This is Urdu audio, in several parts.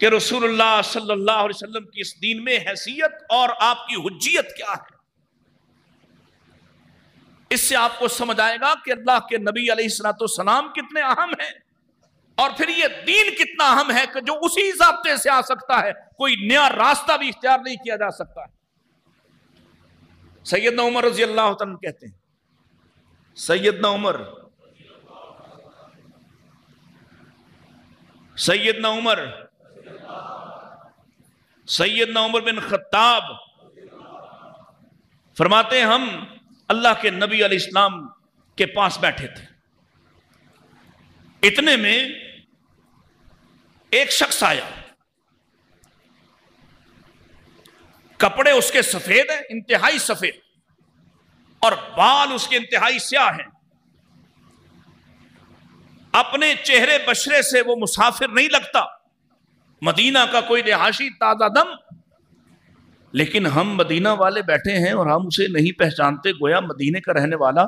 کہ رسولullah صلی اللہ علیہ وسلم کی اس دین میں حیثیت اور آپ کی حجیت کیا ہے۔ اس سے آپ کو سمجھ آئے گا کہ اللہ کے نبی علیہ السلام کتنے اہم ہیں، اور پھر یہ دین کتنا اہم ہے کہ جو اسی ضابطے سے آ سکتا ہے، کوئی نیا راستہ بھی اختیار نہیں کیا جا سکتا ہے۔ سیدنا عمر رضی اللہ عنہ کہتے ہیں، سیدنا عمر بن خطاب فرماتے ہیں ہم اللہ کے نبی علیہ السلام کے پاس بیٹھے تھے، اتنے میں ایک شخص آیا، کپڑے اس کے سفید ہیں، انتہائی سفید، اور بال اس کے انتہائی سیاہ ہیں، اپنے چہرے بشرے سے وہ مسافر نہیں لگتا، مدینہ کا کوئی رہائشی تازہ دم، لیکن ہم مدینہ والے بیٹھے ہیں اور ہم اسے نہیں پہچانتے، گویا مدینے کا رہنے والا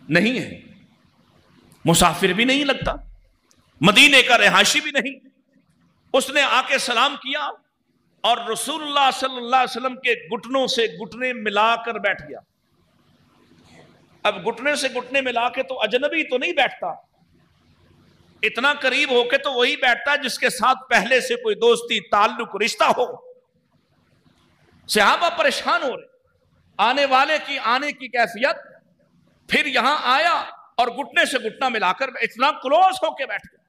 نہیں ہے، مسافر بھی نہیں لگتا، مدینے کا رہائشی بھی نہیں۔ اس نے آ کے سلام کیا اور رسول اللہ صلی اللہ علیہ وسلم کے گھٹنوں سے گھٹنے ملا کر بیٹھ گیا۔ اب گھٹنے سے گھٹنے ملا کے تو اجنبی تو نہیں بیٹھتا، اتنا قریب ہو کے تو وہی بیٹھتا ہے جس کے ساتھ پہلے سے کوئی دوستی تعلق رشتہ ہو۔ صحابہ پریشان ہو رہے، آنے والے کی آنے کی کیفیت، پھر یہاں آیا اور گھٹنے سے گھٹنا ملا کر اتنا کلوز ہو کے بیٹھ گیا،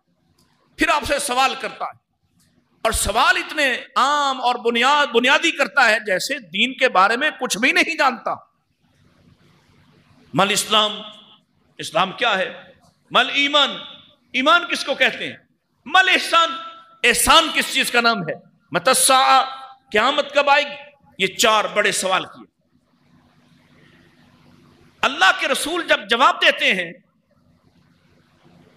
پھر آپ سے سوال کرتا ہے، اور سوال اتنے عام اور بنیادی کرتا ہے جیسے دین کے بارے میں کچھ بھی نہیں جانتا۔ مل اسلام، اسلام کیا ہے؟ مل ایمان، ایمان کس کو کہتے ہیں؟ مل احسان، احسان کس چیز کا نام ہے؟ متی الساعہ، قیامت کب آئے گی؟ یہ چار بڑے سوال کیے۔ اللہ کے رسول جب جواب دیتے ہیں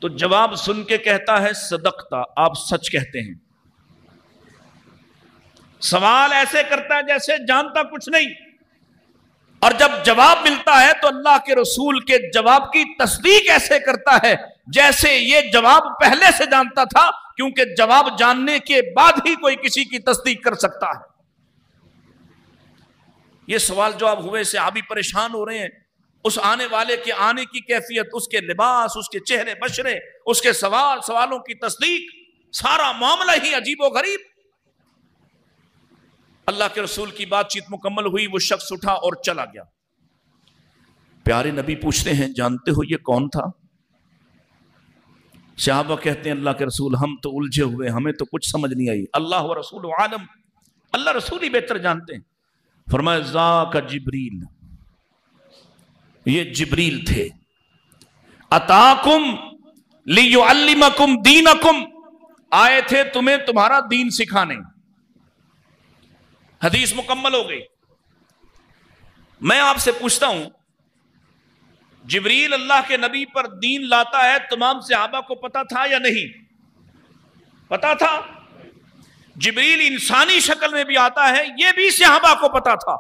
تو جواب سن کے کہتا ہے صدقتا، آپ سچ کہتے ہیں۔ سوال ایسے کرتا ہے جیسے جانتا کچھ نہیں، اور جب جواب ملتا ہے تو اللہ کے رسول کے جواب کی تصدیق ایسے کرتا ہے جیسے یہ جواب پہلے سے جانتا تھا، کیونکہ جواب جاننے کے بعد ہی کوئی کسی کی تصدیق کر سکتا ہے۔ یہ سوال جواب ہوئے سے صحابی پریشان ہو رہے ہیں، اس آنے والے کے آنے کی کیفیت، اس کے لباس، اس کے چہرے بشرے، اس کے سوالوں کی تصدیق، سارا معاملہ ہی عجیب و غریب۔ اللہ کے رسول کی بات چیت مکمل ہوئی، وہ شخص اٹھا اور چلا گیا۔ پیارے نبی پوچھتے ہیں جانتے ہو یہ کون تھا؟ صحابہ کہتے ہیں اللہ کے رسول ہم تو الجھے ہوئے، ہمیں تو کچھ سمجھ نہیں آئی، اللہ و رسول عالم، اللہ رسول ہی بہتر جانتے ہیں۔ فرمایا ذاک جبریل، یہ جبریل تھے، اتاکم لیعلمکم دینکم، آئے تھے تمہیں تمہارا دین سکھانے۔ حدیث مکمل ہو گئی۔ میں آپ سے پوچھتا ہوں، جبریل اللہ کے نبی پر دین لاتا ہے، تمام صحابہ کو پتا تھا یا نہیں؟ پتا تھا۔ جبریل انسانی شکل میں بھی آتا ہے، یہ بھی صحابہ کو پتا تھا۔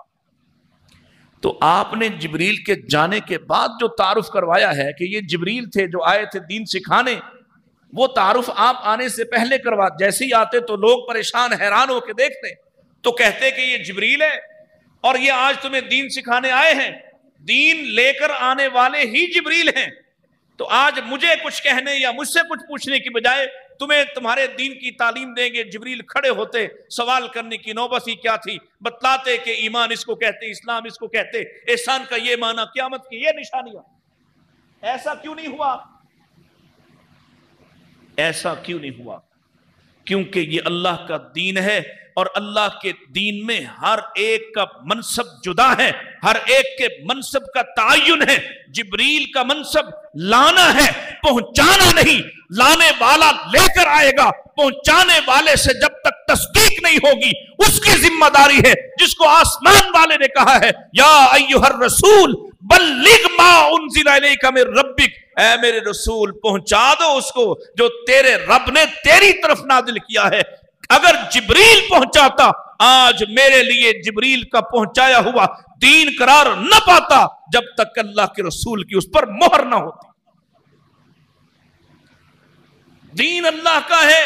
تو آپ نے جبریل کے جانے کے بعد جو تعارف کروایا ہے کہ یہ جبریل تھے جو آئے تھے دین سکھانے، وہ تعارف آپ آنے سے پہلے کروا، جیسے ہی آتے تو لوگ پریشان حیران ہو کے دیکھتے تو کہتے کہ یہ جبریل ہے اور یہ آج تمہیں دین سکھانے آئے ہیں، دین لے کر آنے والے ہی جبریل ہیں۔ تو آج مجھے کچھ کہنے یا مجھ سے کچھ پوچھنے کی بجائے تمہیں تمہارے دین کی تعلیم دیں گے۔ جبریل کھڑے ہوتے، سوال کرنے کی نوبت ہی کیا تھی، بتلاتے کہ ایمان اس کو کہتے، اسلام اس کو کہتے، احسان کا یہ معنی، قیامت کی یہ نشانیاں۔ ایسا کیوں نہیں ہوا؟ ایسا کیوں نہیں ہوا؟ کیونکہ یہ اللہ کا دین ہے، اور اللہ کے دین میں ہر ایک کا منصب جدا ہے، ہر ایک کے منصب کا تعین ہے۔ جبریل کا منصب لانا ہے، پہنچانا نہیں۔ لانے والا لے کر آئے گا، پہنچانے والے سے جب تک تصدیق نہیں ہوگی اس کی ذمہ داری ہے، جس کو آسمان والے نے کہا ہے یا ایھا الرسول بلغ ما انزل الیک من ربک، اے میرے رسول پہنچا دو اس کو جو تیرے رب نے تیری طرف نازل کیا ہے۔ اگر جبریل پہنچاتا، آج میرے لیے جبریل کا پہنچایا ہوا دین قرار نہ پاتا جب تک اللہ کے رسول کی اس پر مہر نہ ہوتی۔ دین اللہ کا ہے،